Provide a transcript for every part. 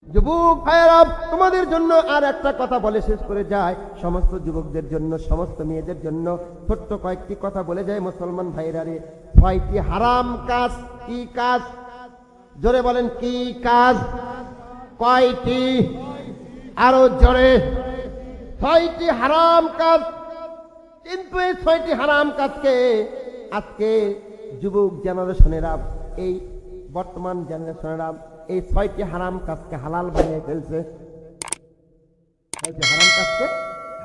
যুবক ভাইয়েরা, তোমাদের জন্য আর একটা কথা বলে শেষ করে যায়, সমস্ত যুবকদের জন্য, সমস্ত মেয়েদের জন্য ছোট্ট কয়েকটি কথা বলে যায়। মুসলমান ভাইরা রে, 6টি হারাম কাজ। কি কাজ? জোরে বলেন, কি কাজ? কয়টি? আরো জোরে। 6টি হারাম কাজ। কিন্তু এই 6টি হারাম কাজকে আজকে যুবক জেনারেশনেরা, এই বর্তমান জেনারেশনেরা এই 6টি হারাম কাজকে হালাল বানিয়ে ফেলছে। 6টি হারাম কাজকে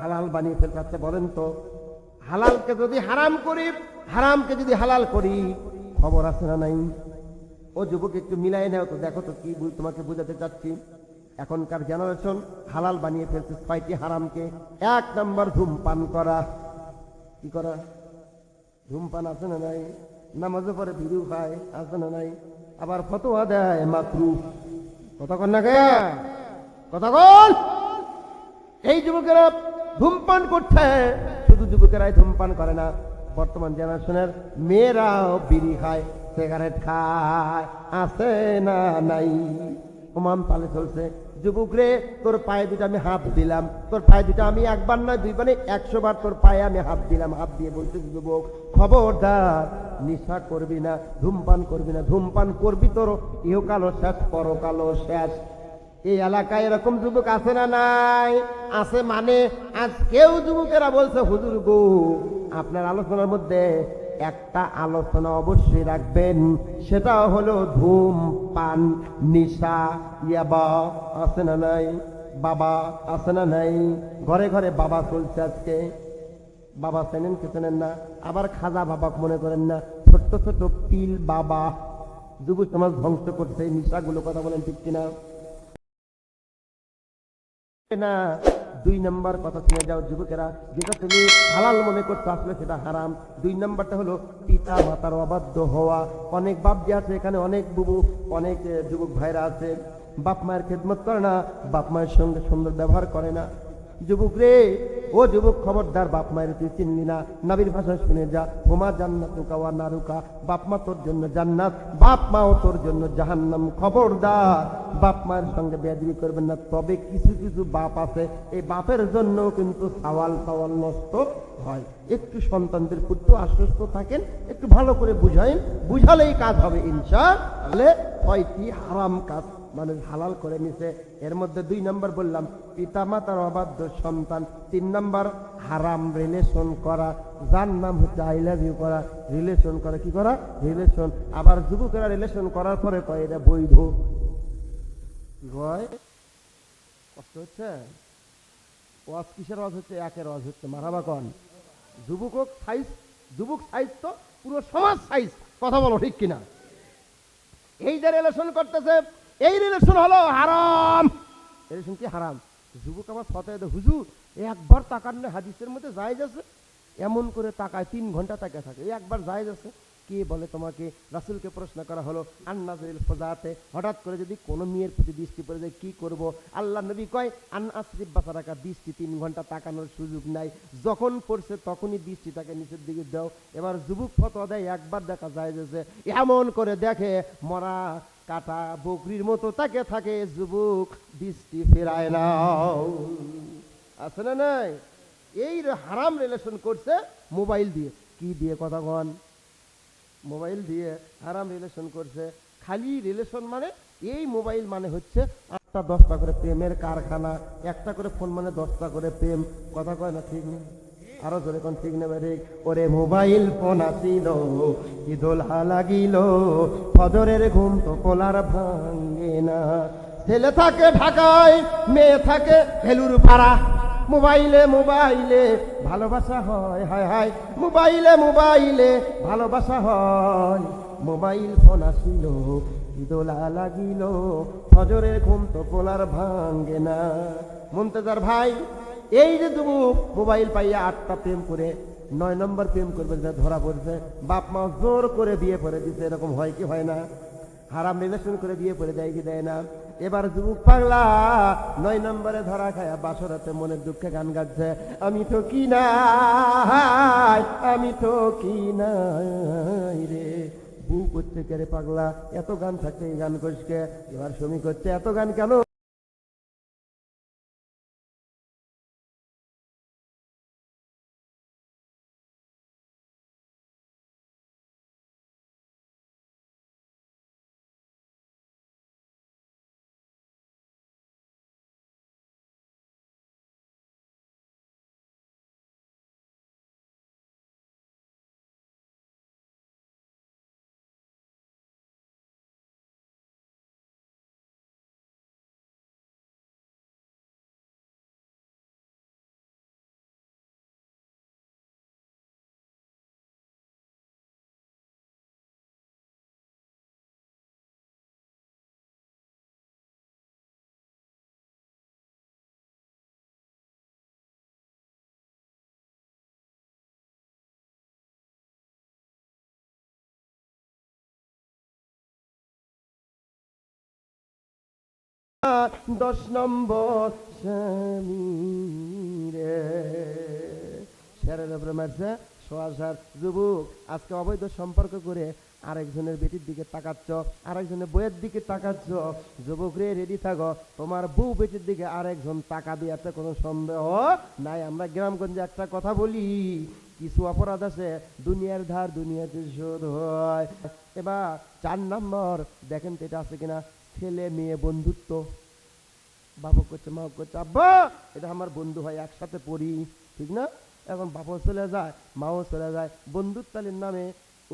হালাল বানিয়ে ফেলছে। আচ্ছা বলেন তো, হালালকে যদি হারাম করি, হারামকে যদি হালাল করি, খবর আছে না নাই? ও যুবক, একটু মিলাই নাও তো, দেখো তো কি তোমাকে বুঝাতে চাচ্ছি। এখনকার জেনারেশন হালাল বানিয়ে ফেলছে 6টি হারামকে। 1 নম্বর, ধূমপান করা। কি করা? ধূমপান আছে না নাই? নামাজে পরে ভিড়ু খায়, আছে না নাই? আবার ফতোয়া দেয় মাকরুহ। কথা কন না কে? কথা বল। এই যুবকেরা ধূমপান করছে। শুধু যুবকেরাই ধূমপান করে না, বর্তমান জেনারেশনের মেয়েরাও বিড়ি খায়, সিগারেট খায়, আছে না নাই? ওমান পালে চলছে। যুবক রে, তোর পায়ে দুটো আমি হাত দিলাম, তোর পায়ে দুটো আমি একবার নয় দুইবার নয় 100 বার তোর পায়ে আমি হাত দিলাম। হাত দিয়ে বলছে, যুবক খবরদার, নেশা করবি না, ধূমপান করবি না। ধূমপান করবি তোর ইহকালও শেষ, পরকালও শেষ। এই এলাকায় এরকম যুবক আছে না নাই? আছে। মানে আজকেও যুবকেরা বলছে, হুজুর গো, আপনার আলোচনার মধ্যে একটা আলোচনা অবশ্যই রাখবেন, সেটা হলো ধূমপান, নেশা, ইয়াবা। আছে না নাই? বাবা আছে না নাই? ঘরে ঘরে বাবা চলছে আজকে। বাবা চেনেন কি চেনেন না? আবার খাজা বাবা মনে করেন না, ছোট্ট ছোট পিল বাবা। যুব সমাজ ধ্বংস করছে এই নেশাগুলো। কথা বলেন ঠিক কিনা? না, 2 নম্বর কথা শুনে যাও যুবকেরা, যেটা তুমি হালাল মনে করছো আসলে সেটা হারাম। 2 নম্বরটা হলো পিতা মাতার অবাধ্য হওয়া। অনেক বাপ যে আছে এখানে, অনেক বুবু, অনেক যুবক ভাইরা আছে, বাপ মায়ের খেদমত করে না, বাপ মায়ের সঙ্গে সুন্দর ব্যবহার করে না। যুবক রে, ও যুবক, খবরদার, বাপ মায়ের তুই চিনলি না। নবীর ভাষা শুনে যা, ওমা জান্নাতুকা ওয়া নারুকা, বাপ মা তোর জন্য জান্নাত, বাপ মাও তোর জন্য জাহান্নাম। খবরদার, বাপ মায়ের সঙ্গে বেয়াদবি করবেন না। তবে কিছু কিছু বাপ আছে, এই বাপের জন্য কিন্তু সাওয়াল নষ্ট হয়। একটু সন্তানদের প্রতি আশ্বস্ত থাকেন, একটু ভালো করে বুঝাইন, বুঝালেই কাজ হবে ইনশাআল্লাহ। 6টি হারাম কাজ মানুষ হালাল করে নিছে। এর মধ্যে 2 নম্বর বললাম, পিতা মাতার অবাধ্য সন্তান। 3 নম্বর, হারাম রিলেশন করা, যার নাম হচ্ছে আই লাভ ইউ করা। রিলেশন করা, কি করা? রিলেশন। আবার যুবকেরা রিলেশন করার পরে কয় এটা বৈধ। কি কয়? কষ্ট হচ্ছে? ওয়াজ কিসের ওয়াজ হচ্ছে? একের ওয়াজ হচ্ছে। মারাবা কন। যুবক সাইজ, যুবক সাইজ তো পুরো সমাজ সাইজ। কথা বলো ঠিক কিনা? এই যে রিলেশন করতেছে, এই রিলেশন হলো হারাম। রিলেশন কি হারাম? যুবক আমার ফতোয়া দেয়, হুজুর একবার তাকান না, হাদিসের মধ্যে জায়েজ আছে। এমন করে তাকায়, 3 ঘন্টা তাকায় থাকে। একবার জায়েজ আছে? কে বলে তোমাকে? রাসূলকে প্রশ্ন করা হলো, আন্নাজরিল ফজাতে, হঠাৎ করে যদি কোনো মেয়ের প্রতি দৃষ্টি পড়ে যায় কি করব? আল্লাহ নবী কয়, আন আসরিফ বাসারাকা, দৃষ্টি 3 ঘন্টা তাকানোর সুযোগ নাই। যখন পড়ছে তখনই দৃষ্টিটাকে নিচের দিকে দাও। এবার যুবক ফতোয়া দেয়, একবার দেখা জায়েজ আছে। এমন করে দেখে মরা কাটা বকরির মতো তাকে থাকে, যুবক দৃষ্টি ফেরায় না। আছে না নাই? এই হারাম রিলেশন করছে মোবাইল দিয়ে। কি দিয়ে? কথা কন। মোবাইল দিয়ে হারাম রিলেশন করছে। খালি রিলেশন মানে এই মোবাইল মানে হচ্ছে 8টা 10টা করে প্রেমের কারখানা। একটা করে ফোন মানে 10টা করে প্রেম। কথা কয় না? ঠিক নেই? আরো জোরে কোন? ঠিক নেবে? ঠিক। ওরে মোবাইল ফোন আসিল, কি দোলহা লাগিল, ফজরের ঘুম তো কোলার ভাঙ্গে না। ছেলে থাকে ঢাকায়, মেয়ে থাকে ভেলুর পাড়া। মোবাইলে মোবাইলে ভালোবাসা হয়, হায় হায়, মোবাইলে মোবাইলে ভালোবাসা হয়। মোবাইল ফোন আসিল, কি দোলা লাগিল, ফজরের ঘুম তো কোলার ভাঙ্গে না। মুনতাজার ভাই, এই যে যুবক মোবাইল পাইয়া 8টা প্রেম করে 9 নম্বর প্রেম করবে, ধরা পড়ছে। বাপ মা জোর করে বিয়ে করে দিচ্ছে। এরকম হয় কি হয় না? হারাম রিলেশন করে বিয়ে করে দেয় কি দেয় না? এবার যুবক পাগলা 9 নম্বরে ধরা খায়, বাসরাতে মনের দুঃখে গান গাচ্ছে, আমি তো কি নাই, আমি তো কি নাই রে। বউ করছে কে রে পাগলা? এত গান থাকতে এই গান করিস কে? এবার শ্রমিক হচ্ছে, এত গান কেন? 10 নম্বর স্বামী রে, শেরের উপরে মারছে সোয়াশার। যুবক, আজকে অবৈধ সম্পর্ক করে আরেকজনের বেটির দিকে তাকাচ্ছ, আরেকজনের বইয়ের দিকে তাকাচ্ছ। যুবক রে, রেডি থাকো, তোমার বউ বেটির দিকে আরেকজন টাকা দিয়াতে কোনো সন্দেহ নাই। আমরা গ্রামগঞ্জে একটা কথা বলি, কিছু অপরাধ আছে দুনিয়ার ধার দুনিয়াতে শোধ হয়। এবার 4 নম্বর দেখেন তো এটা আছে কিনা, ছেলে মেয়ে বন্ধুত্ব। বাবা করছে, মা করছে, আব্বা এটা আমার বন্ধু হয়, একসাথে পড়ি, ঠিক না? এখন বাবাও চলে যায়, মাও চলে যায়, বন্ধুত্বের নামে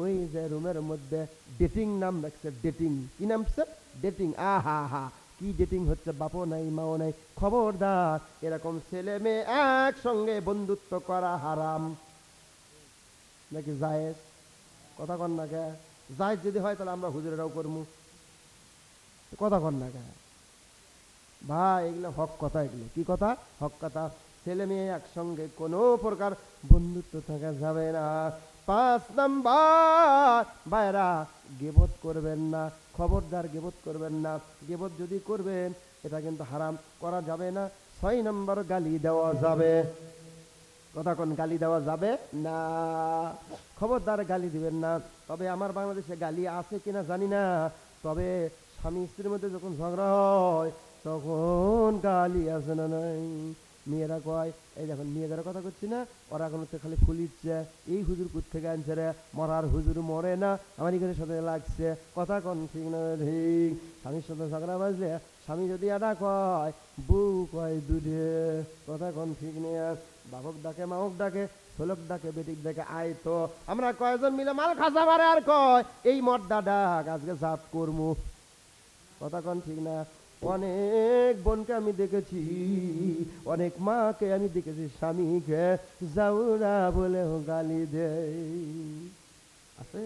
ওই যে রুমের মধ্যে ডেটিং নাম রাখছে, ডেটিং। কি নাম সে? ডেটিং। আহা হা, কি ডেটিং হচ্ছে, বাপও নাই মাও নাই। খবরদার, এরকম ছেলে মেয়ে একসঙ্গে বন্ধুত্ব করা হারাম নাকি জায়েজ? কথা কন না কে? জায়েজ যদি হয় তাহলে আমরা হুজুরেরাও করবো, কথা কন না কে ভাই? এগুলো হক কথা, এগুলো কি কথা? হক কথা। ছেলে মেয়ে একসঙ্গে কোনো প্রকার বন্ধুত্ব থাকা যাবে না। 5 নাম্বার ভাইরা, গিবত করবেন না, খবরদার গিবত করবেন না। গিবত যদি করবেন এটা কিন্তু হারাম, করা যাবে না। 6 নম্বর গালি দেওয়া যাবে। কথা কোন? গালি দেওয়া যাবে না, খবরদার গালি দিবেন না। তবে আমার বাংলাদেশে গালি আছে কিনা জানি না, তবে স্বামী স্ত্রীর মধ্যে যখন ঝগড়া হয় তখন গালি আছে না নাই? মেয়েরা কয়, এই দেখুন মেয়েদের কথা করছি না, ওরা এখন হচ্ছে খালি ফুলিচ্ছে, এই হুজুর কুত থেকে আনছে রে, মরার হুজুর মরে না, আমার এখানে সাথে লাগছে। কথা কন ঠিক না ঠিক? স্বামীর সাথে ঝগড়া বাজলে স্বামী যদি এটা কয়, বউ কয় দুধে। কথা কন ঠিক নেই? বাপক ডাকে, মাওক ডাকে, ছোলক ডাকে, বেটিক ডাকে, আয় তো আমরা কয়জন মিলে মাল খাসা মারে আর কয় এই মর্দা ডাক, আজকে জাত করমু। কথা কন ঠিক না? অনেক বোনকে আমি দেখেছি, অনেক মাকে আমি দেখেছি স্বামীকে জাউরা বলে গালি দেয়। আছে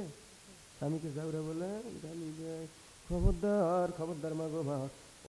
স্বামীকে জাউরা বলে গালি দেয়। খবরদার, খবরদার মা গো মা,